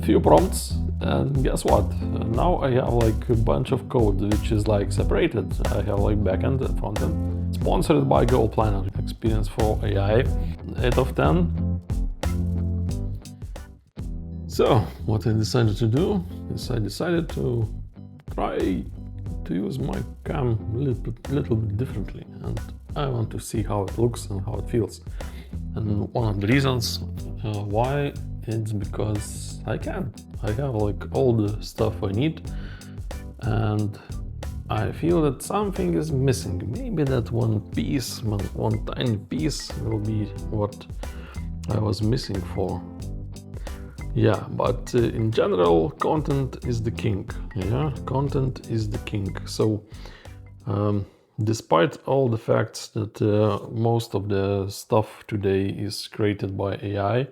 few prompts, and guess what? Now I have like a bunch of code which is like separated. I have like backend and frontend. Sponsored by Goal Planner. Experience for AI, 8 of 10. So what I decided to do is I decided to try to use my cam a little bit differently, and I want to see how it looks and how it feels. And one of the reasons why, it's because I can. I have like all the stuff I need, and I feel that something is missing. Maybe that one piece, one tiny piece will be what I was missing for. Yeah, but in general, content is the king. Yeah, content is the king. So despite all the facts that most of the stuff today is created by AI,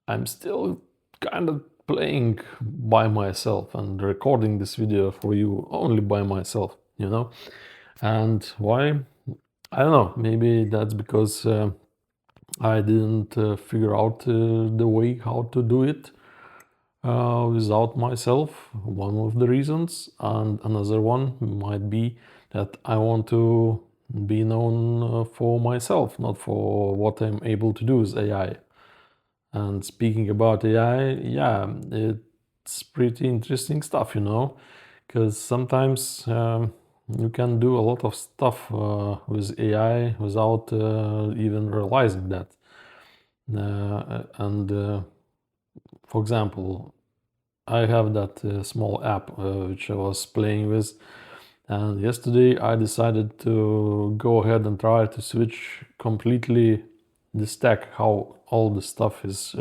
I'm still kind of playing by myself and recording this video for you only by myself, you know. And why? I don't know. Maybe that's because I didn't figure out the way how to do it without myself, one of the reasons. And another one might be that I want to be known for myself, not for what I'm able to do with AI. And speaking about AI, yeah, it's pretty interesting stuff, you know, because sometimes you can do a lot of stuff with AI without even realizing that. For example, I have that small app which I was playing with, and yesterday I decided to go ahead and try to switch completely the stack, how all the stuff is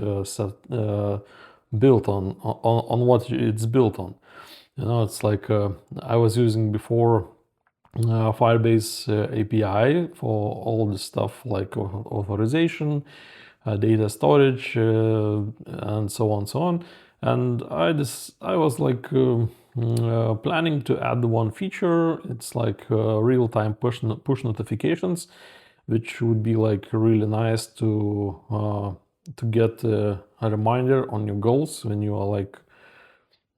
built on what it's built on. You know, it's like I was using before Firebase API for all the stuff like authorization, data storage, and so on. And I was like planning to add one feature. It's like real-time push notifications, which would be like really nice to get a reminder on your goals when you are like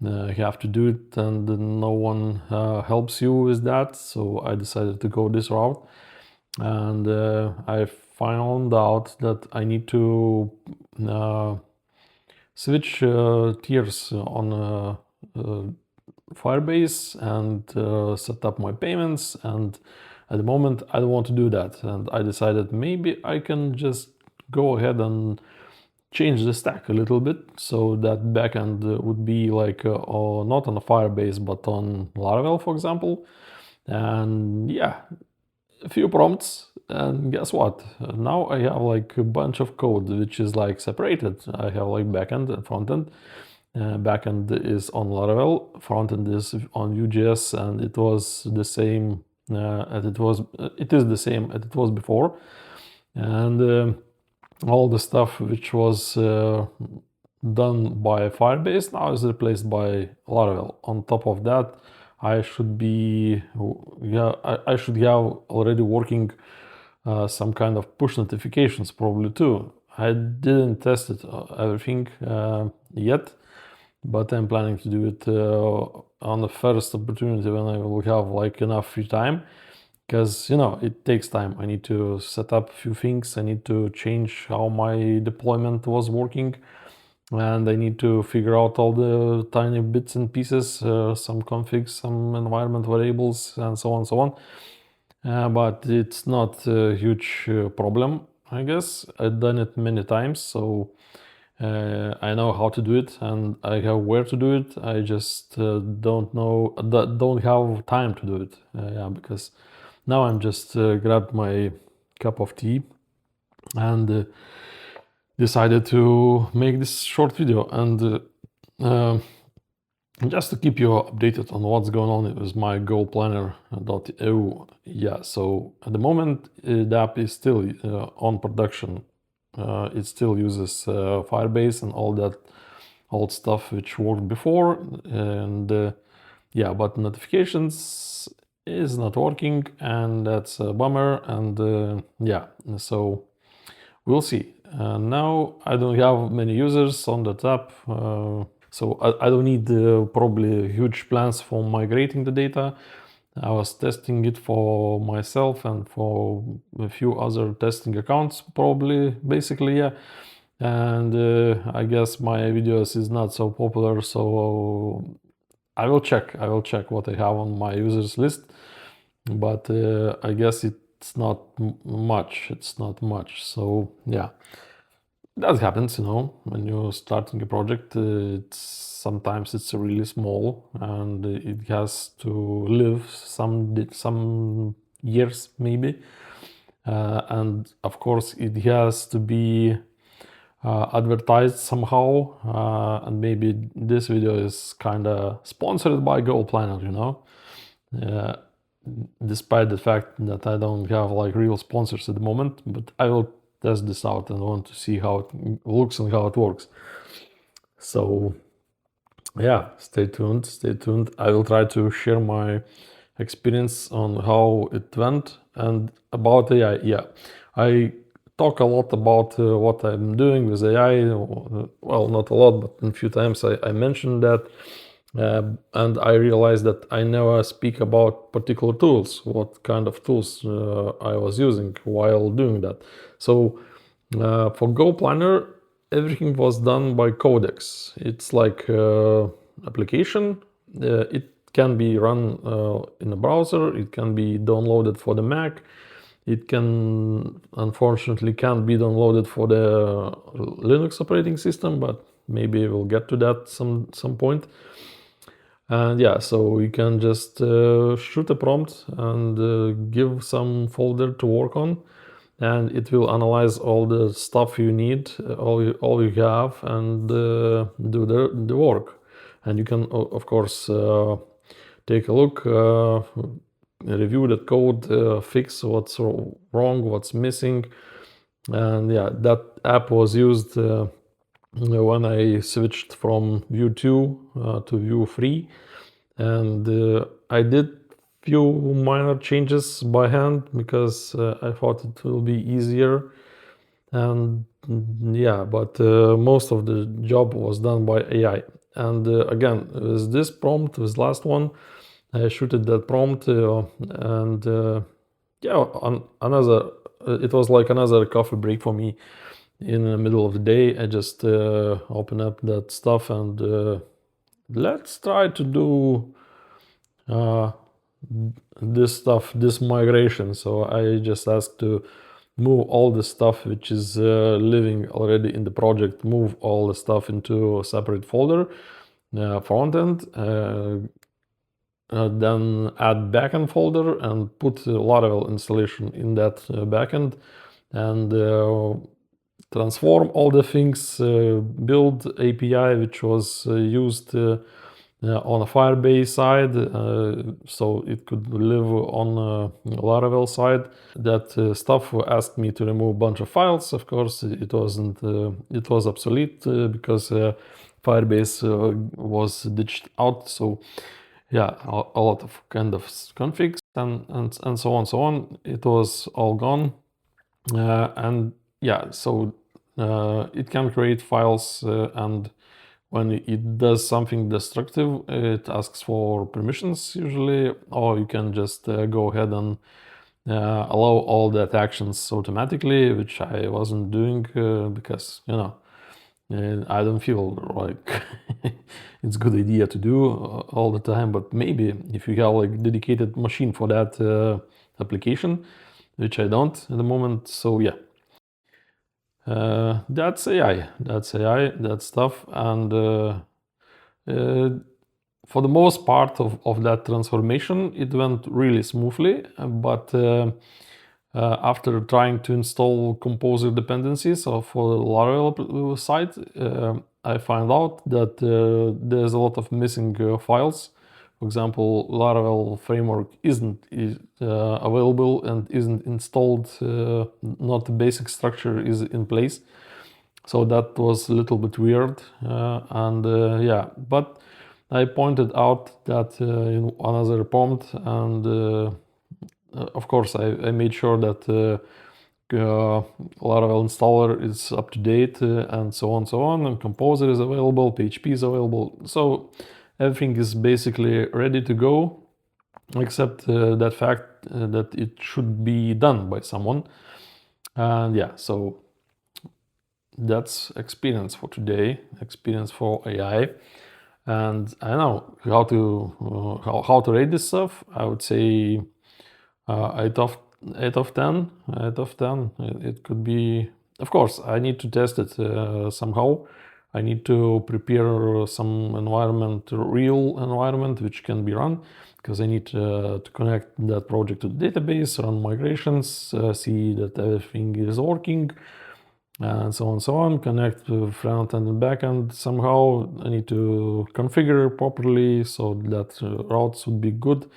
you have to do it and no one helps you with that. So I decided to go this route, and I found out that I need to switch tiers on Firebase and set up my payments, and at the moment I don't want to do that, and I decided maybe I can just go ahead and change the stack a little bit so that backend would be like not on a Firebase but on Laravel, for example. And yeah, a few prompts, and guess what? Now I have like a bunch of code which is like separated. I have like backend and frontend. Backend is on Laravel, frontend is on Vue.js, and it was the same as it is the same as it was before. And all the stuff which was done by Firebase now is replaced by Laravel. On top of that, I should have already working some kind of push notifications probably too. I didn't test it everything yet, but I'm planning to do it on the first opportunity when I will have like enough free time, because you know it takes time. I need to set up a few things. I need to change how my deployment was working, and I need to figure out all the tiny bits and pieces, some configs, some environment variables, and so on. But it's not a huge problem, I guess. I've done it many times, so I know how to do it and I have where to do it. I just don't have time to do it. Yeah, because now I'm just grabbed my cup of tea and decided to make this short video, and just to keep you updated on what's going on with my goal planner.eu. Yeah, so at the moment the app is still on production. It still uses Firebase and all that old stuff which worked before, and yeah, but notifications is not working, and that's a bummer. And yeah, so we'll see. Now I don't have many users on that app, So I don't need probably huge plans for migrating the data. I was testing it for myself and for a few other testing accounts, probably, basically, yeah. And I guess my videos is not so popular, so I will check what I have on my users list, but I guess it's not much. It's not much. So yeah, that happens, when you're starting a project. Sometimes it's really small and it has to live some years maybe, and of course it has to be advertised somehow, and maybe this video is kind of sponsored by Goal Planner, uh, despite the fact that I don't have like real sponsors at the moment, but I will test this out and want to see how it looks and how it works. So yeah, stay tuned, stay tuned. I will try to share my experience on how it went and about AI. Yeah, I talk a lot about what I'm doing with AI. Well, not a lot, but a few times I mentioned that. And I realized that I never speak about particular tools, what kind of tools I was using while doing that. So for Go Planner, everything was done by Codex. It's like application. It can be run in a browser. It can be downloaded for the Mac. It can, unfortunately, can't be downloaded for the Linux operating system, but maybe we'll get to that some point. And yeah, so you can just shoot a prompt and give some folder to work on, and it will analyze all the stuff you need, all you have, and do the work. And you can, of course, take a look, review that code, fix what's wrong, what's missing. And yeah, that app was used when I switched from Vue 2 to Vue 3. And I did few minor changes by hand because I thought it will be easier. And yeah, but most of the job was done by AI. And again, with this prompt, this last one, I shooted that prompt, and yeah, another. It was like another coffee break for me. In the middle of the day, I just open up that stuff and let's try to do uh, this migration. So I just asked to move all the stuff which is living already in the project, move all the stuff into a separate folder, frontend, then add backend folder and put Laravel installation in that backend, and transform all the things, build API which was used on a Firebase side, so it could live on Laravel side. That stuff asked me to remove a bunch of files. Of course, it wasn't. It was obsolete because Firebase was ditched out. So yeah, a lot of kind of configs and so on, so on. It was all gone, and yeah, so it can create files, and when it does something destructive, it asks for permissions usually, or you can just go ahead and allow all that actions automatically, which I wasn't doing because, I don't feel like it's a good idea to do all the time. But maybe if you have like dedicated machine for that application, which I don't at the moment. So yeah, that's AI. That's AI. That stuff. And for the most part of that transformation, it went really smoothly. But after trying to install Composer dependencies for the Laravel side, I find out that there's a lot of missing files. For example, Laravel framework isn't available and isn't installed. Not the basic structure is in place. So that was a little bit weird. And yeah, but I pointed out that in another prompt, and of course I made sure that Laravel installer is up to date, and so on, and Composer is available, PHP is available. So everything is basically ready to go, except that fact that it should be done by someone. And yeah, so that's experience for today, experience for AI. And I don't know how to rate this stuff. I would say 8 of 10. 8 of 10. It could be. Of course, I need to test it somehow. I need to prepare some environment, real environment, which can be run, because I need to connect that project to the database, run migrations, see that everything is working, and so on, connect to front end and back end somehow. I need to configure properly so that routes would be good.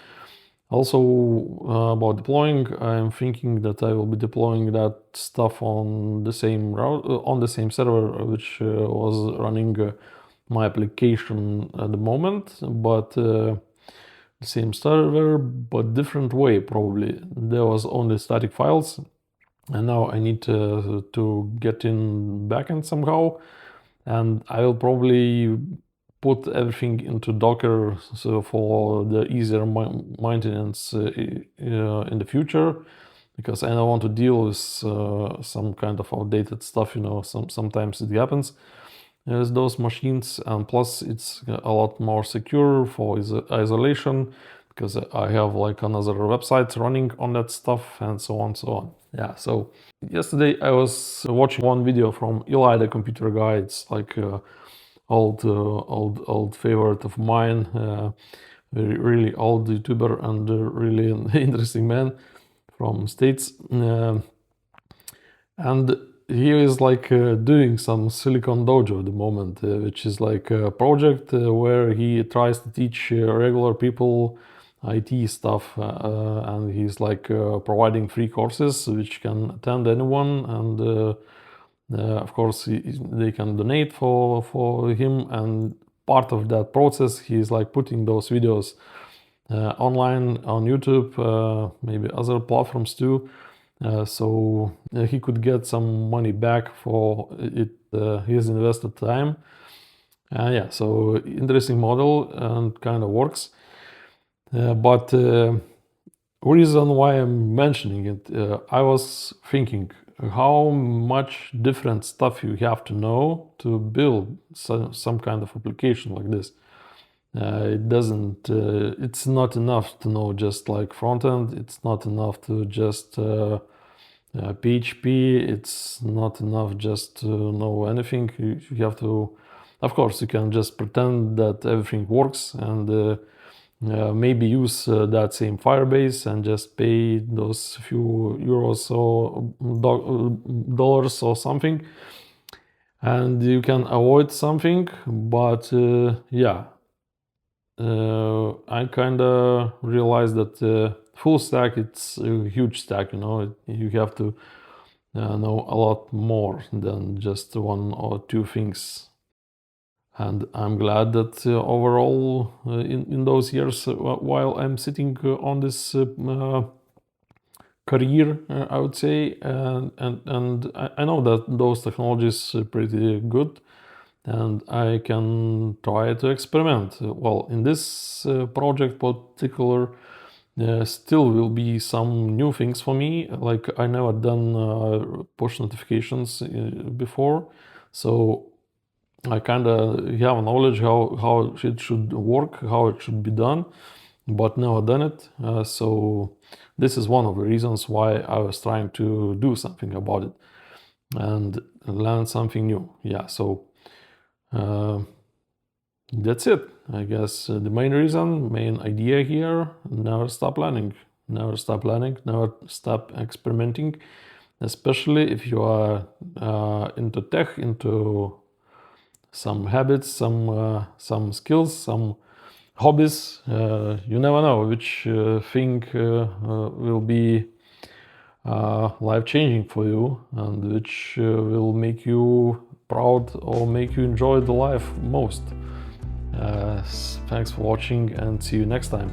Also, about deploying, I'm thinking that I will be deploying that stuff on the same route, on the same server, which was running my application at the moment, but the same server, but different way probably. There was only static files, and now I need to get in backend somehow, and I will probably put everything into Docker, so for the easier maintenance in the future, because I don't want to deal with some kind of outdated stuff. Sometimes it happens with those machines, and plus it's a lot more secure for isolation, because I have like another website running on that stuff, and so on. Yeah, so yesterday I was watching one video from Eli the Computer Guy. It's like old favorite of mine, really old YouTuber, and really an interesting man from States. And he is like doing some Silicon Dojo at the moment, which is like a project where he tries to teach regular people IT stuff, and he's like providing free courses which can attend anyone, and of course they can donate for him, and part of that process he's like putting those videos online on YouTube, maybe other platforms too, so he could get some money back for it, his invested time. Yeah, so interesting model and kind of works, but reason why I'm mentioning it, I was thinking how much different stuff you have to know to build some kind of application like this. It's not enough to know just like front-end, it's not enough to just PHP, it's not enough just to know anything. You have to, of course, you can just pretend that everything works, and maybe use that same Firebase and just pay those few euros or dollars or something, and you can avoid something. But yeah, I kind of realized that full stack, it's a huge stack. You have to know a lot more than just one or two things. And I'm glad that overall, in those years, while I'm sitting on this career, I would say, and I know that those technologies are pretty good, and I can try to experiment. Well, in this project particular, still will be some new things for me. Like I never done push notifications before, so I kind of have knowledge how it should work, how it should be done, but never done it. So this is one of the reasons why I was trying to do something about it and learn something new. Yeah, so that's it. I guess the main idea here: never stop learning, never stop learning, never stop experimenting, especially if you are into tech, into some habits, some skills, some hobbies. You never know which thing will be life-changing for you, and which will make you proud or make you enjoy the life most. Thanks for watching, and see you next time.